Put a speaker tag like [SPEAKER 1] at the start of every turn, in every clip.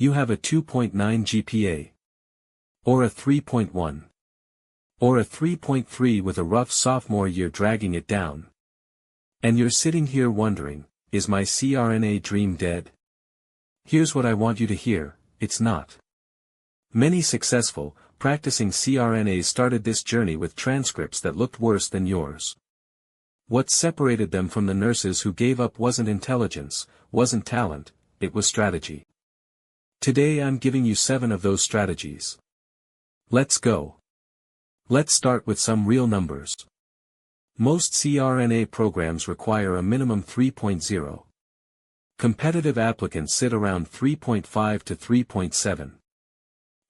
[SPEAKER 1] You have a 2.9 GPA. Or a 3.1. Or a 3.3 with a rough sophomore year dragging it down. And you're sitting here wondering, is my CRNA dream dead? Here's what I want you to hear, it's not. Many successful, practicing CRNAs started this journey with transcripts that looked worse than yours. What separated them from the nurses who gave up wasn't intelligence, wasn't talent, it was strategy. Today I'm giving you 7 of those strategies. Let's go. Let's start with some real numbers. Most CRNA programs require a minimum 3.0. Competitive applicants sit around 3.5 to 3.7.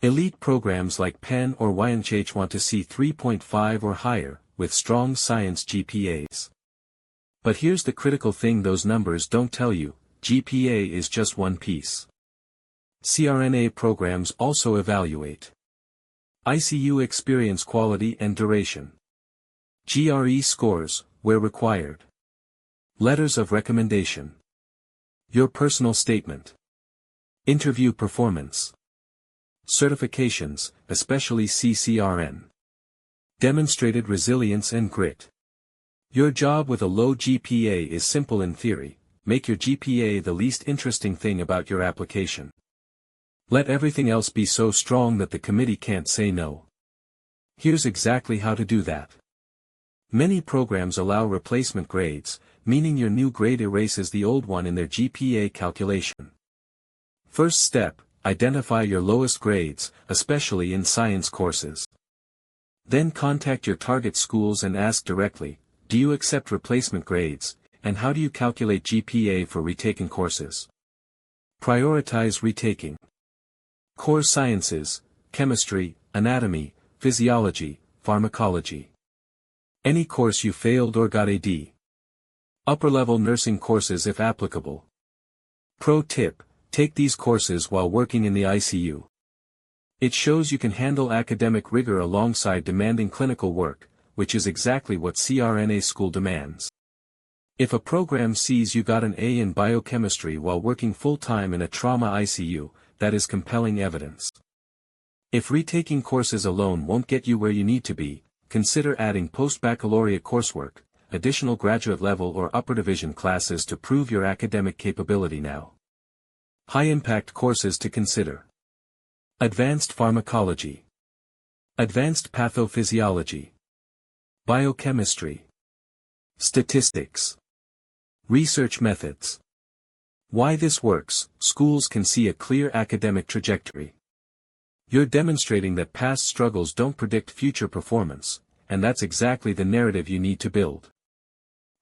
[SPEAKER 1] Elite programs like Penn or YNCH want to see 3.5 or higher, with strong science GPAs. But here's the critical thing those numbers don't tell you, GPA is just one piece. CRNA programs also evaluate ICU experience quality and duration. GRE scores, where required. Letters of recommendation. Your personal statement. Interview performance. Certifications, especially CCRN. Demonstrated resilience and grit. Your job with a low GPA is simple in theory, make your GPA the least interesting thing about your application. Let everything else be so strong that the committee can't say no. Here's exactly how to do that. Many programs allow replacement grades, meaning your new grade erases the old one in their GPA calculation. First step, identify your lowest grades, especially in science courses. Then contact your target schools and ask directly, do you accept replacement grades, and how do you calculate GPA for retaken courses? Prioritize retaking. Core sciences, chemistry, anatomy, physiology, pharmacology. Any course you failed or got a D. Upper-level nursing courses if applicable. Pro tip, take these courses while working in the ICU. It shows you can handle academic rigor alongside demanding clinical work, which is exactly what CRNA school demands. If a program sees you got an A in biochemistry while working full-time in a trauma ICU, that is compelling evidence. If retaking courses alone won't get you where you need to be, consider adding post-baccalaureate coursework, additional graduate level or upper division classes to prove your academic capability now. High-impact courses to consider. Advanced pharmacology. Advanced pathophysiology. Biochemistry. Statistics. Research methods. Why this works, schools can see a clear academic trajectory. You're demonstrating that past struggles don't predict future performance, and that's exactly the narrative you need to build.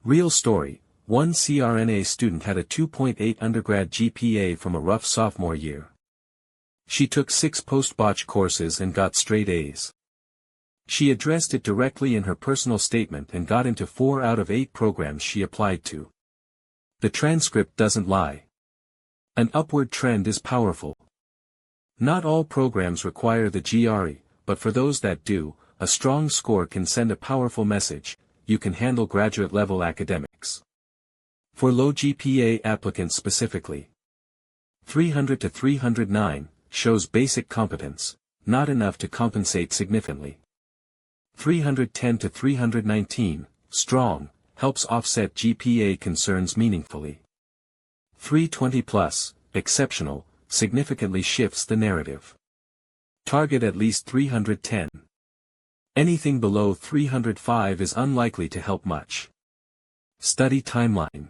[SPEAKER 1] Real story, one CRNA student had a 2.8 undergrad GPA from a rough sophomore year. She took 6 post-botch courses and got straight A's. She addressed it directly in her personal statement and got into 4 out of 8 programs she applied to. The transcript doesn't lie. An upward trend is powerful. Not all programs require the GRE, but for those that do, a strong score can send a powerful message, you can handle graduate-level academics. For low GPA applicants specifically, 300 to 309, shows basic competence, not enough to compensate significantly. 310 to 319, strong, helps offset GPA concerns meaningfully. 320 plus, exceptional, significantly shifts the narrative. Target at least 310. Anything below 305 is unlikely to help much. Study timeline.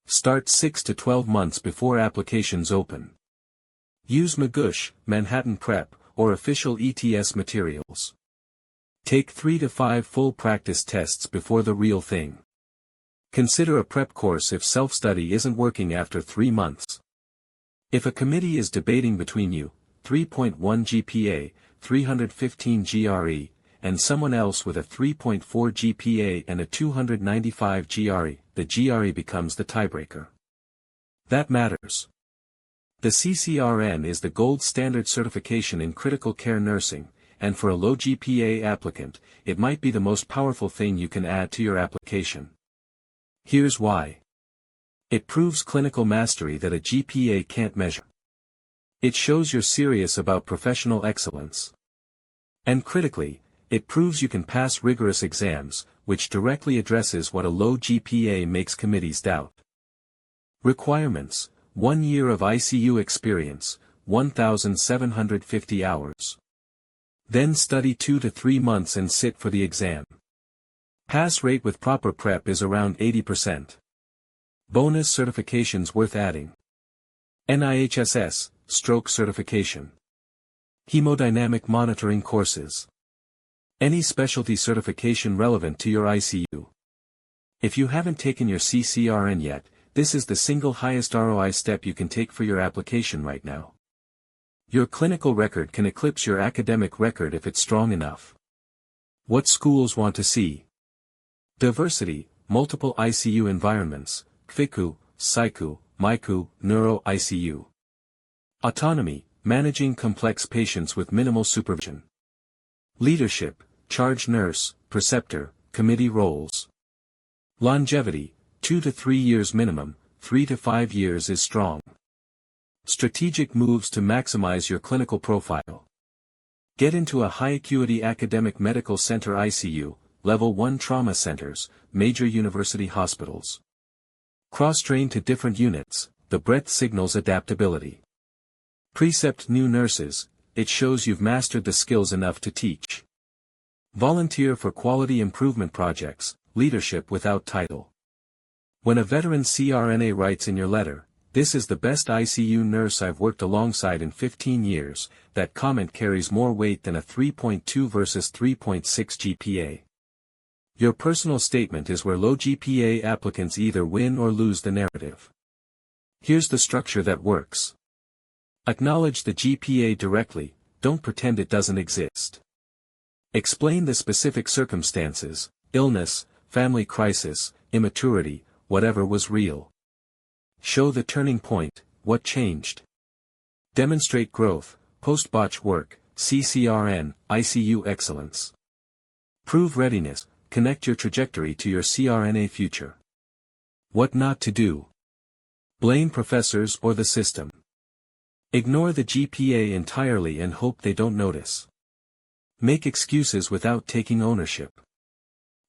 [SPEAKER 1] Start 6 to 12 months before applications open. Use Magoosh, Manhattan Prep, or official ETS materials. Take 3 to 5 full practice tests before the real thing. Consider a prep course if self-study isn't working after 3 months. If a committee is debating between you, 3.1 GPA, 315 GRE, and someone else with a 3.4 GPA and a 295 GRE, the GRE becomes the tiebreaker. That matters. The CCRN is the gold standard certification in critical care nursing, and for a low GPA applicant, it might be the most powerful thing you can add to your application. Here's why. It proves clinical mastery that a GPA can't measure. It shows you're serious about professional excellence. And critically, it proves you can pass rigorous exams, which directly addresses what a low GPA makes committees doubt. Requirements: 1 year of ICU experience, 1,750 hours. Then study 2 to 3 months and sit for the exam. Pass rate with proper prep is around 80%. Bonus certifications worth adding: NIHSS, stroke certification. Hemodynamic monitoring courses. Any specialty certification relevant to your ICU. If you haven't taken your CCRN yet, this is the single highest ROI step you can take for your application right now. Your clinical record can eclipse your academic record if it's strong enough. What schools want to see? Diversity, multiple ICU environments, PHICU, PsyCU, MICU, Neuro ICU. Autonomy, managing complex patients with minimal supervision. Leadership, charge nurse, preceptor, committee roles. Longevity, 2 to 3 years minimum, 3 to 5 years is strong. Strategic moves to maximize your clinical profile. Get into a high-acuity academic medical center ICU, Level 1 trauma centers, major university hospitals. Cross-train to different units, the breadth signals adaptability. Precept new nurses, it shows you've mastered the skills enough to teach. Volunteer for quality improvement projects, leadership without title. When a veteran CRNA writes in your letter, "This is the best ICU nurse I've worked alongside in 15 years, that comment carries more weight than a 3.2 versus 3.6 GPA. Your personal statement is where low GPA applicants either win or lose the narrative. Here's the structure that works. Acknowledge the GPA directly, don't pretend it doesn't exist. Explain the specific circumstances, illness, family crisis, immaturity, whatever was real. Show the turning point, what changed. Demonstrate growth, post-botch work, CCRN, ICU excellence. Prove readiness, connect your trajectory to your CRNA future. What not to do. Blame professors or the system. Ignore the GPA entirely and hope they don't notice. Make excuses without taking ownership.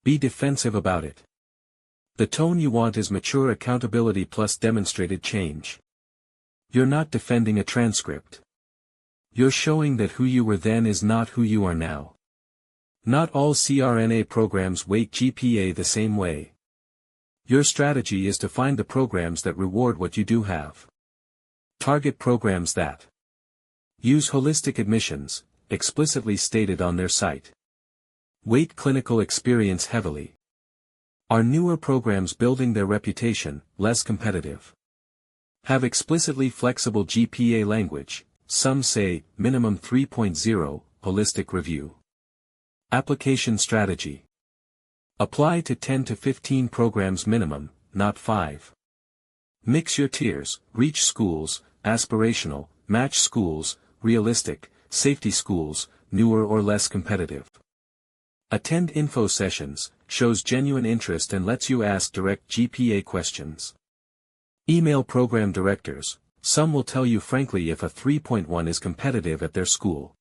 [SPEAKER 1] Be defensive about it. The tone you want is mature accountability plus demonstrated change. You're not defending a transcript. You're showing that who you were then is not who you are now. Not all CRNA programs weight GPA the same way. Your strategy is to find the programs that reward what you do have. Target programs that use holistic admissions, explicitly stated on their site. Weight clinical experience heavily. Are newer programs building their reputation, less competitive? Have explicitly flexible GPA language, some say, minimum 3.0, holistic review. Application strategy. Apply to 10 to 15 programs minimum, not 5. Mix your tiers, reach schools, aspirational, match schools, realistic, safety schools, newer or less competitive. Attend info sessions, shows genuine interest and lets you ask direct GPA questions. Email program directors, some will tell you frankly if a 3.1 is competitive at their school.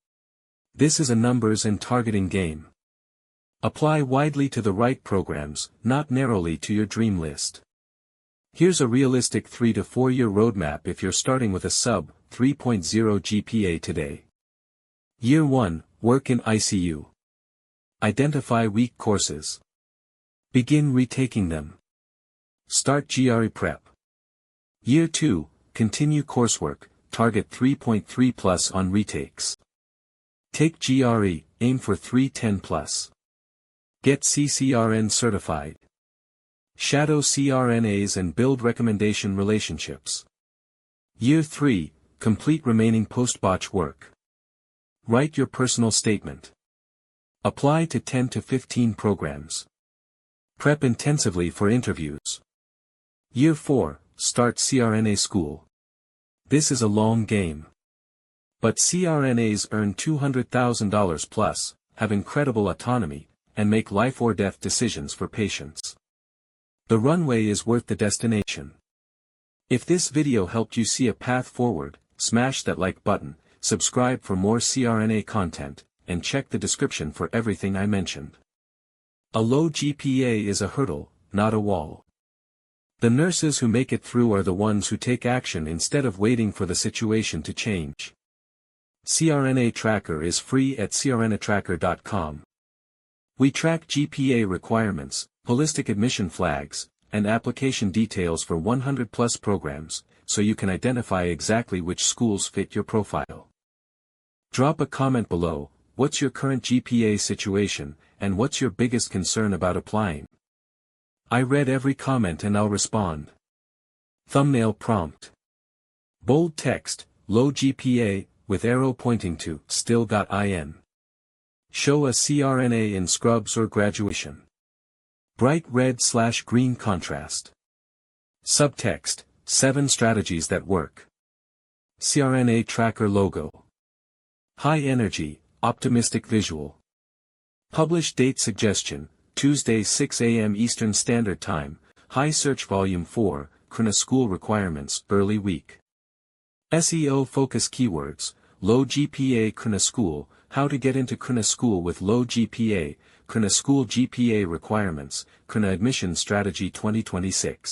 [SPEAKER 1] This is a numbers and targeting game. Apply widely to the right programs, not narrowly to your dream list. Here's a realistic 3 to 4 year roadmap if you're starting with a sub 3.0 GPA today. Year 1, work in ICU. Identify weak courses. Begin retaking them. Start GRE prep. Year 2, continue coursework, target 3.3 plus on retakes. Take GRE, aim for 310 plus. Get CCRN certified. Shadow CRNAs and build recommendation relationships. Year 3, complete remaining post-botch work. Write your personal statement. Apply to 10 to 15 programs. Prep intensively for interviews. Year 4, start CRNA school. This is a long game. But CRNAs earn $200,000 plus, have incredible autonomy, and make life or death decisions for patients. The runway is worth the destination. If this video helped you see a path forward, smash that like button, subscribe for more CRNA content, and check the description for everything I mentioned. A low GPA is a hurdle, not a wall. The nurses who make it through are the ones who take action instead of waiting for the situation to change. CRNA Tracker is free at crnatracker.com. We track GPA requirements, holistic admission flags, and application details for 100-plus programs, so you can identify exactly which schools fit your profile. Drop a comment below, what's your current GPA situation, and what's your biggest concern about applying? I read every comment and I'll respond. Thumbnail prompt. Bold text, low GPA, with arrow pointing to still.in. Show a CRNA in scrubs or graduation. Bright red/green contrast. Subtext, 7 strategies that work. CRNA Tracker logo. High energy, optimistic visual. Publish date suggestion, Tuesday 6 a.m. Eastern Standard Time, high search volume 4, CRNA school requirements, early week. SEO focus keywords, low GPA CRNA school, how to get into CRNA school with low GPA, CRNA school GPA requirements, CRNA admission strategy 2026.